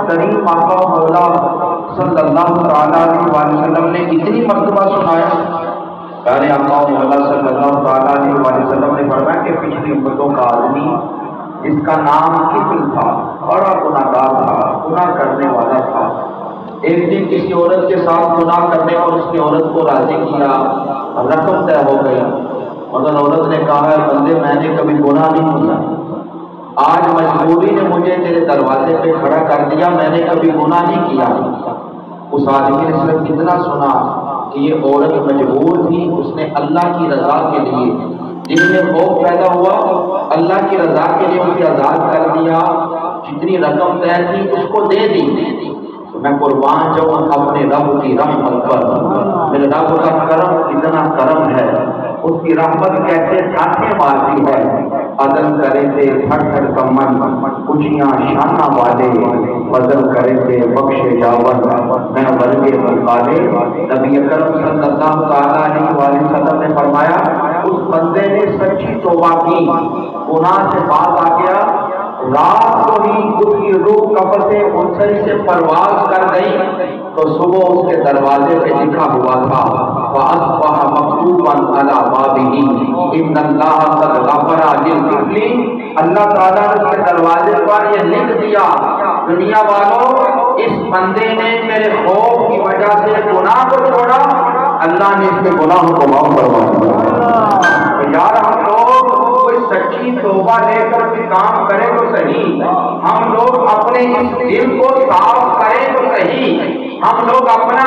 کریم آقا مولا صلی اللہ تعالیٰ علیہ وسلم نے اتنی مرتبہ سنایا. پیارے آقا مولا صلی اللہ تعالیٰ علیہ وسلم نے فرمایا کہ پچھلی امتوں کا آدمی جس کا نام کفل تھا، بڑا گناہ گار تھا، گناہ کرنے والا تھا، ایک دن کسی عورت کے ساتھ گناہ کرنے اور اس نے عورت کو راضی کیا، رقم طے ہو گئی، مگر عورت نے کہا ہے بندے میں نے کبھی گناہ نہیں کیا، آج مجبوری نے مجھے تیرے دروازے پہ کھڑا کر دیا، میں نے کبھی گناہ نہیں کیا. اس آدمی نے صرف اتنا سنا کہ یہ عورت مجبور تھی، اس نے اللہ کی رضا کے لیے، دل میں خوف پیدا ہوا، اللہ کی رضا کے لیے اسے آزاد کر دیا، جتنی رقم طے تھی اس کو دے دی. تو میں قربان جاؤں اپنے رب کی رحمت پر، میرے رب کا کرم اتنا کرم ہے، اس کی رحمت کیسے ڈھانٹے مارتی ہے. عدل کرے تھے پھٹ پھٹ کمن، کچیاں شانہ والے، فضل کرے تھے بخش جاون، میں ورگے مقالے. نبی اکرم صلی اللہ تعالیٰ علیہ وسلم نے فرمایا اس بندے نے سچی توبہ کی، گناہ سے باز آ گیا، رات کو ہی اس کی روح قبر سے منصرف سے پرواز کر گئی تو صبح اس کے دروازے پہ لکھا ہوا تھا فَأَصْبَحَ مَكْتُوبًا عَلَى بَابِهِ إِنَّ اللَّهَ قَدْ غَفَرَ لِلْكِفْلِ. اللہ تعالیٰ نے اس کے دروازے پر یہ لکھ دیا دنیا والوں اس بندے نے میرے خوف کی وجہ سے گناہ کو چھوڑا، اللہ نے اس کے گناہوں کو معاف کروا دیا. یار ہم لوگ کوئی سچی توبہ لے کر بھی کام کریں تو صحیح، ہم لوگ اپنے اس دل کو صاف کریں تو صحیح، ہم لوگ اپنا